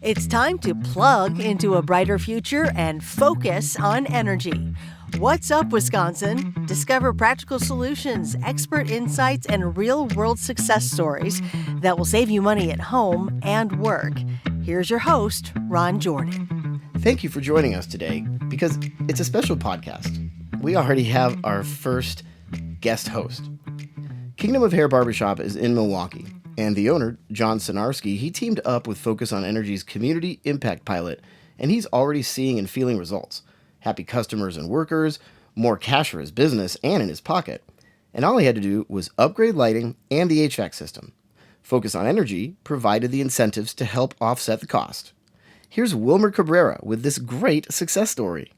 It's time to plug into a brighter future and focus on energy. What's up, Wisconsin? Discover practical solutions, expert insights, and real world success stories that will save you money at home and work. Here's your host, Ron Jordan. Thank you for joining us today because it's a special podcast. We already have our first guest host. Kingdom of Hair Barbershop is in Milwaukee, and the owner, John Sonarski, he teamed up with Focus on Energy's Community Impact Pilot, and he's already seeing and feeling results. Happy customers and workers, more cash for his business and in his pocket. And all he had to do was upgrade lighting and the HVAC system. Focus on Energy provided the incentives to help offset the cost. Here's Wilmer Cabrera with this great success story.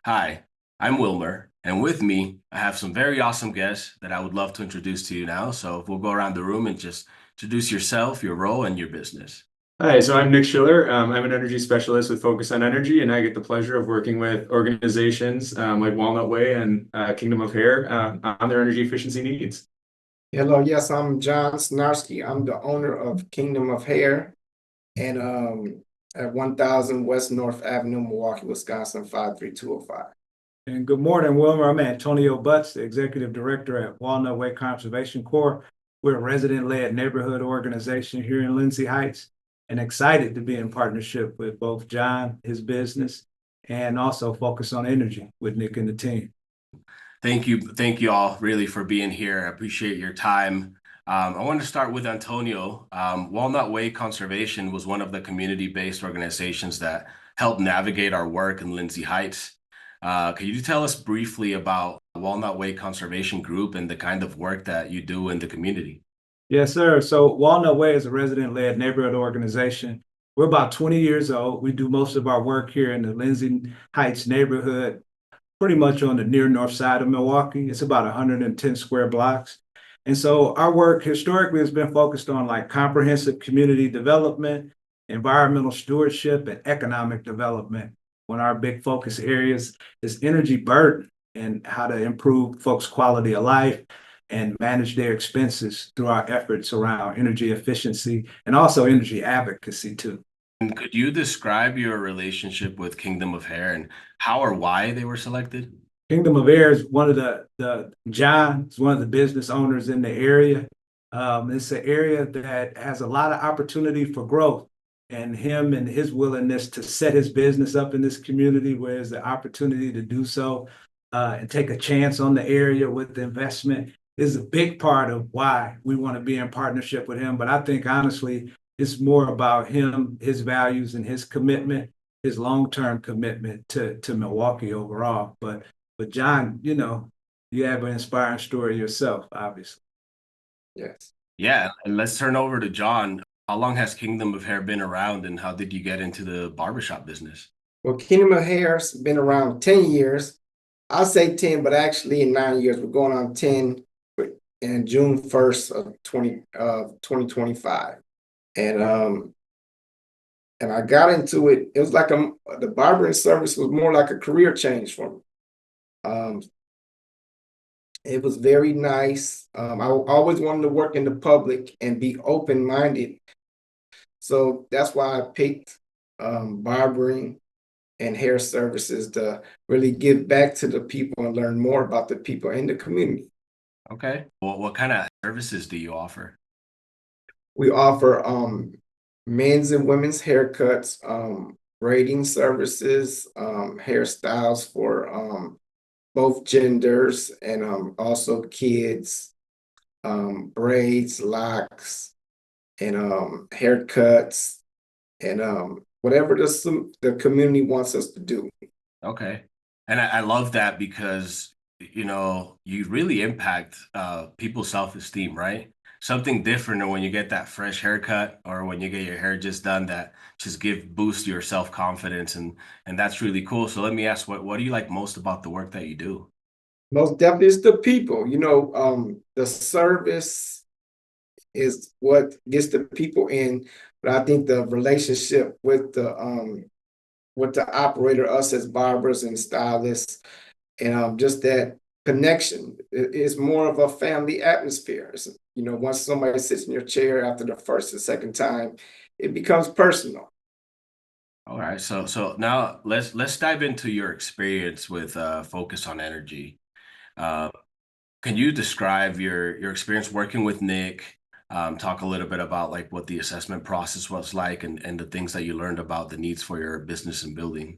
Hi, I'm Wilmer, and with me, I have some very awesome guests that I would love to introduce to you now. So we'll go around the room and just introduce yourself, your role, and your business. Hi, so I'm Nick Schiller. I'm an energy specialist with Focus on Energy, and I get the pleasure of working with organizations like Walnut Way and Kingdom of Hair on their energy efficiency needs. Hello, yes, I'm John Sonarski. I'm the owner of Kingdom of Hair and at 1000 West North Avenue, Milwaukee, Wisconsin, 53205. And good morning, Wilmer. I'm Antonio Butts, the Executive Director at Walnut Way Conservation Corps. We're a resident-led neighborhood organization here in Lindsay Heights, and excited to be in partnership with both John, his business, and also Focus on Energy with Nick and the team. Thank you all really for being here. I appreciate your time. I want to start with Antonio. Walnut Way Conservation was one of the community-based organizations that helped navigate our work in Lindsay Heights. Can you tell us briefly about Walnut Way Conservation Group and the kind of work that you do in the community? Yes, sir. So Walnut Way is a resident-led neighborhood organization. We're about 20 years old. We do most of our work here in the Lindsay Heights neighborhood, pretty much on the near north side of Milwaukee. It's about 110 square blocks. And so our work historically has been focused on like comprehensive community development, environmental stewardship, and economic development. One of our big focus areas is energy burden and how to improve folks' quality of life and manage their expenses through our efforts around energy efficiency and also energy advocacy too. And could you describe your relationship with Kingdom of Hair and how or why they were selected? Kingdom of Hair is one of John is one of the business owners in the area. It's an area that has a lot of opportunity for growth. And him and his willingness to set his business up in this community where there's the opportunity to do so and take a chance on the area with the investment is a big part of why we want to be in partnership with him. But I think honestly, it's more about him, his values and his commitment, his long-term commitment to Milwaukee overall. But John, you have an inspiring story yourself, obviously. Yes. Yeah, and let's turn over to John. How long has Kingdom of Hair been around and how did you get into the barbershop business? Well, Kingdom of Hair's been around 10 years. I'll say 10, but actually in 9 years. We're going on 10 in June 1st of 2025. And I got into it. It was like the barbering service was more like a career change for me. It was very nice. I always wanted to work in the public and be open-minded. So that's why I picked barbering and hair services to really give back to the people and learn more about the people in the community. Okay. Well, what kind of services do you offer? We offer men's and women's haircuts, braiding services, hairstyles for both genders, and also kids, braids, locks, and haircuts, and whatever the community wants us to do. Okay. And I love that because, you really impact people's self-esteem, right? Something different than when you get that fresh haircut or when you get your hair just done that just boost your self-confidence. And that's really cool. So let me ask, what do you like most about the work that you do? Most definitely it's the people. The service is what gets the people in, but I think the relationship with the operator, us as barbers and stylists, and just that connection is more of a family atmosphere. Once somebody sits in your chair after the first or second time, it becomes personal. All right. So now let's dive into your experience with Focus on Energy. Uh, can you describe your experience working with Nick? Talk a little bit about like what the assessment process was like and the things that you learned about the needs for your business and building.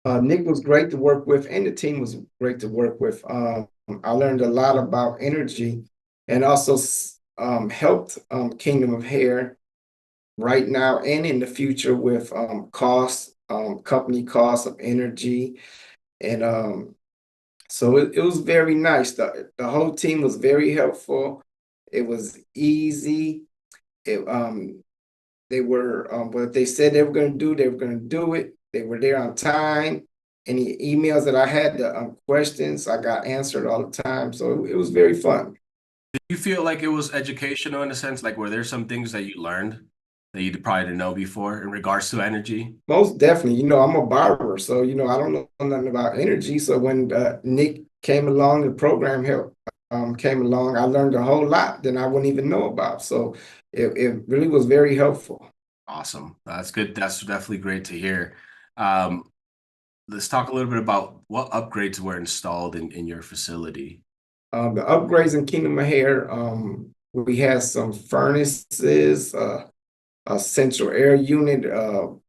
Nick was great to work with, and the team was great to work with. I learned a lot about energy, and also helped Kingdom of Hair right now and in the future with costs, company costs of energy, and so it was very nice. The whole team was very helpful. It was easy. It They were what they said they were going to do, they were going to do it. They were there on time. Any emails that I had, the questions, I got answered all the time. So it was very fun. Did you feel like it was educational in a sense? Like, were there some things that you learned that you probably didn't know before in regards to energy? Most definitely. I'm a barber, so I don't know nothing about energy. So when Nick came along, the program help came along, I learned a whole lot that I wouldn't even know about. So it really was very helpful. Awesome. That's good. That's definitely great to hear. Um, let's talk a little bit about what upgrades were installed in your facility. The upgrades in Kingdom of Hair, we had some furnaces, a central air unit.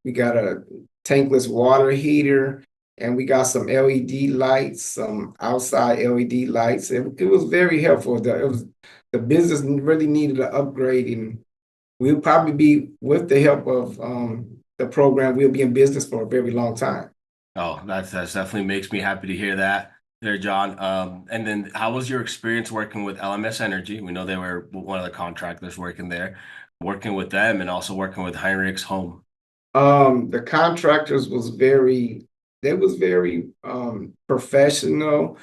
We got a tankless water heater, and we got some LED lights, some outside LED lights. It was very helpful. The business really needed an upgrade, and we'll probably be, with the help of the program, we'll be in business for a very long time. Oh, that's definitely makes me happy to hear that there, John. And then how was your experience working with LMS Energy? We know they were one of the contractors working there, working with them and also working with Heinrich's Home. The contractors they was very professional.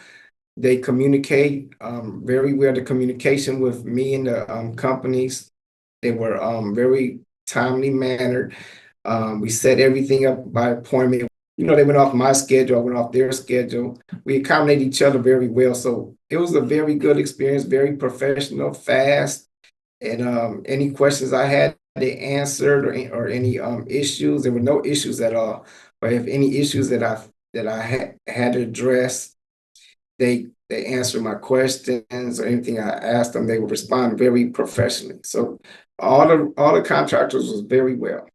They communicate very well. The communication with me and the companies, they were very timely mannered. We set everything up by appointment. They went off my schedule, I went off their schedule. We accommodated each other very well. So it was a very good experience, very professional, fast. And any questions I had, they answered, or any issues. There were no issues at all. But if any issues that I had to address, they answered my questions, or anything I asked them, they would respond very professionally. So all the contractors was very well.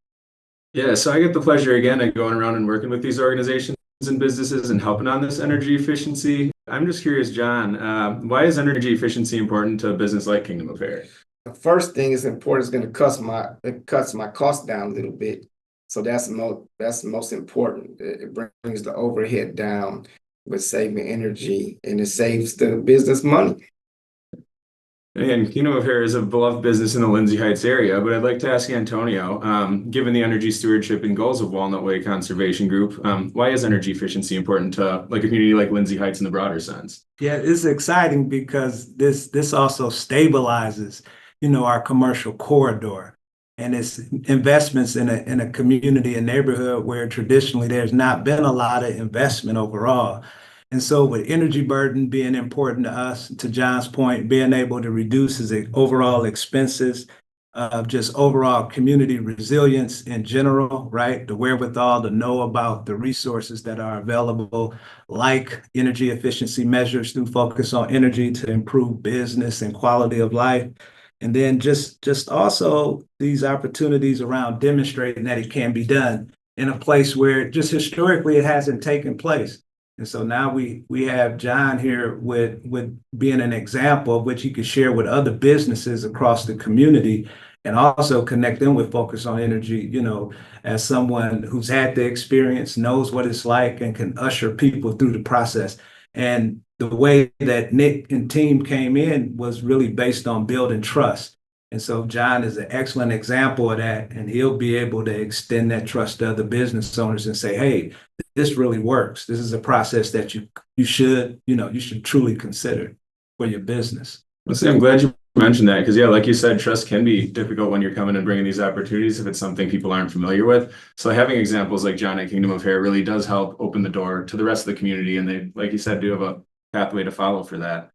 Yeah, so I get the pleasure again of going around and working with these organizations and businesses and helping on this energy efficiency. I'm just curious, John, why is energy efficiency important to a business like Kingdom of Hair? The first thing is important is going to it cuts my cost down a little bit. So that's the most important. It brings the overhead down with saving energy, and it saves the business money. And Kingdom of Hair is a beloved business in the Lindsay Heights area, but I'd like to ask Antonio, given the energy stewardship and goals of Walnut Way Conservation Group, why is energy efficiency important to like a community like Lindsay Heights in the broader sense? Yeah, it's exciting because this also stabilizes, our commercial corridor, and it's investments in a community and neighborhood where traditionally there's not been a lot of investment overall. And so with energy burden being important to us, to John's point, being able to reduce his overall expenses, just overall community resilience in general, right? The wherewithal to know about the resources that are available, like energy efficiency measures through Focus on Energy to improve business and quality of life. And then just also these opportunities around demonstrating that it can be done in a place where just historically it hasn't taken place. And so now we have John here with being an example of which he could share with other businesses across the community, and also connect them with Focus on Energy, as someone who's had the experience, knows what it's like, and can usher people through the process. And the way that Nick and team came in was really based on building trust. And so John is an excellent example of that, and he'll be able to extend that trust to other business owners and say, hey, this really works. This is a process that you should truly consider for your business. Well, see, I'm glad you mentioned that because, yeah, like you said, trust can be difficult when you're coming and bringing these opportunities if it's something people aren't familiar with. So having examples like John at Kingdom of Hair really does help open the door to the rest of the community. And they, like you said, do have a pathway to follow for that.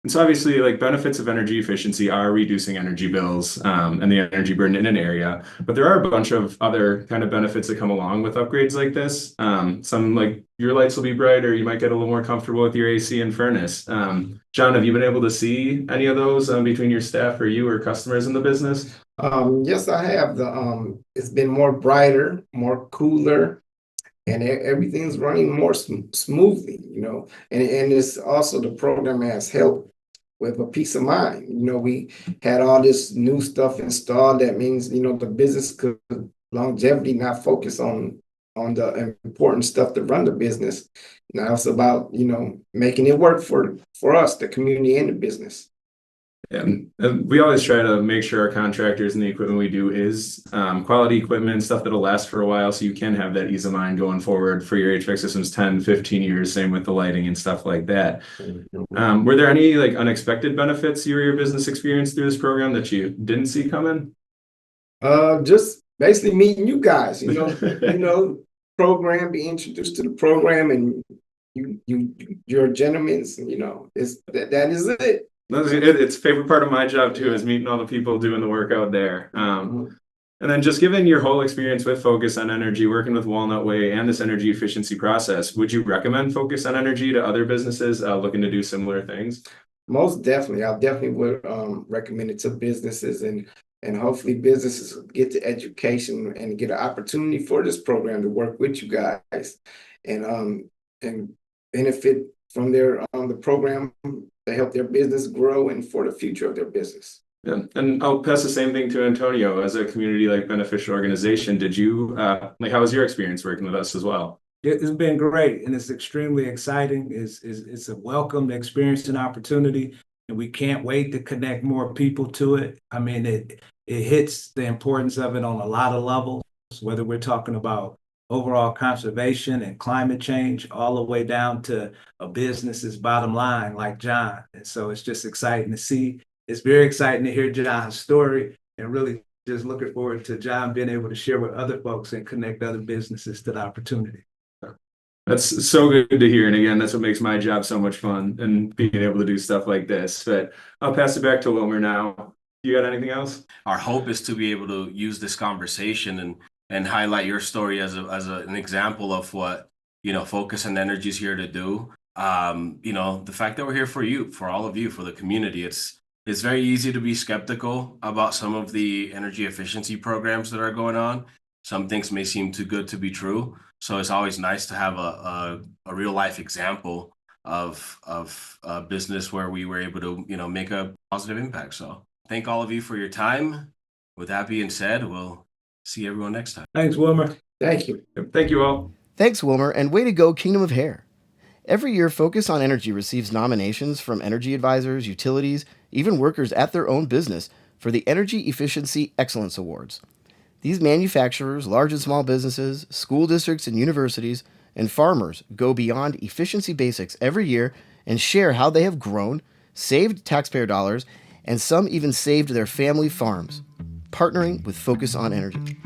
And so obviously, like benefits of energy efficiency are reducing energy bills and the energy burden in an area. But there are a bunch of other kind of benefits that come along with upgrades like this. Some like your lights will be brighter. You might get a little more comfortable with your AC and furnace. John, have you been able to see any of those between your staff or you or customers in the business? Yes, I have. It's been more brighter, more cooler, and everything's running more smoothly, and it's also the program has helped with a peace of mind. We had all this new stuff installed. That means, the business could longevity not focus on the important stuff to run the business. Now it's about, making it work for us, the community and the business. And we always try to make sure our contractors and the equipment we do is quality equipment, stuff that'll last for a while, so you can have that ease of mind going forward for your HVAC systems 10, 15 years, same with the lighting and stuff like that. Were there any like unexpected benefits you or your business experienced through this program that you didn't see coming? Just basically meeting you guys, program, be introduced to the program, and you're gentlemen, that is it. It's a favorite part of my job too, is meeting all the people doing the work out there. And then just given your whole experience with Focus on Energy, working with Walnut Way and this energy efficiency process, would you recommend Focus on Energy to other businesses looking to do similar things? Most definitely. I definitely would recommend it to businesses, and hopefully businesses get the education and get an opportunity for this program to work with you guys and benefit from the program to help their business grow and for the future of their business. Yeah, and I'll pass the same thing to Antonio. As a community like beneficial organization, did you how was your experience working with us as well? It's been great, and it's extremely exciting. It's a welcome experience and opportunity, and we can't wait to connect more people to it. I mean, it hits the importance of it on a lot of levels, whether we're talking about overall conservation and climate change, all the way down to a business's bottom line, like John. And so it's just exciting to see. It's very exciting to hear John's story, and really just looking forward to John being able to share with other folks and connect other businesses to the opportunity. That's so good to hear. And again, that's what makes my job so much fun, and being able to do stuff like this. But I'll pass it back to Wilmer now. You got anything else? Our hope is to be able to use this conversation and highlight your story as an example of what, Focus on Energy is here to do. The fact that we're here for you, for all of you, for the community. It's very easy to be skeptical about some of the energy efficiency programs that are going on. Some things may seem too good to be true. So it's always nice to have a real life example of a business where we were able to, make a positive impact. So thank all of you for your time. With that being said, we'll see everyone next time. Thanks, Wilmer. Thank you. Thank you all. Thanks, Wilmer, and way to go, Kingdom of Hair. Every year, Focus on Energy receives nominations from energy advisors, utilities, even workers at their own business for the Energy Efficiency Excellence Awards. These manufacturers, large and small businesses, school districts and universities, and farmers go beyond efficiency basics every year and share how they have grown, saved taxpayer dollars, and some even saved their family farms, partnering with Focus on Energy.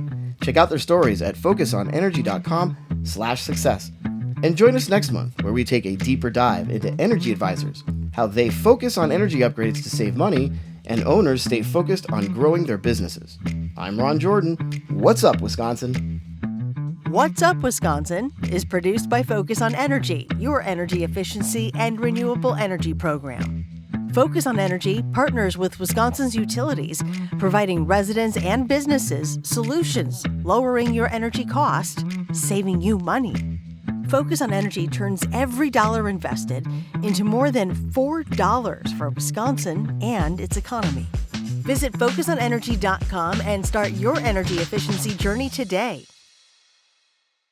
Check out their stories at focusonenergy.com/success. And join us next month, where we take a deeper dive into energy advisors, how they focus on energy upgrades to save money, and owners stay focused on growing their businesses. I'm Ron Jordan. What's up, Wisconsin? What's Up, Wisconsin is produced by Focus on Energy, your energy efficiency and renewable energy program. Focus on Energy partners with Wisconsin's utilities, providing residents and businesses solutions, lowering your energy cost, saving you money. Focus on Energy turns every dollar invested into more than $4 for Wisconsin and its economy. Visit focusonenergy.com and start your energy efficiency journey today.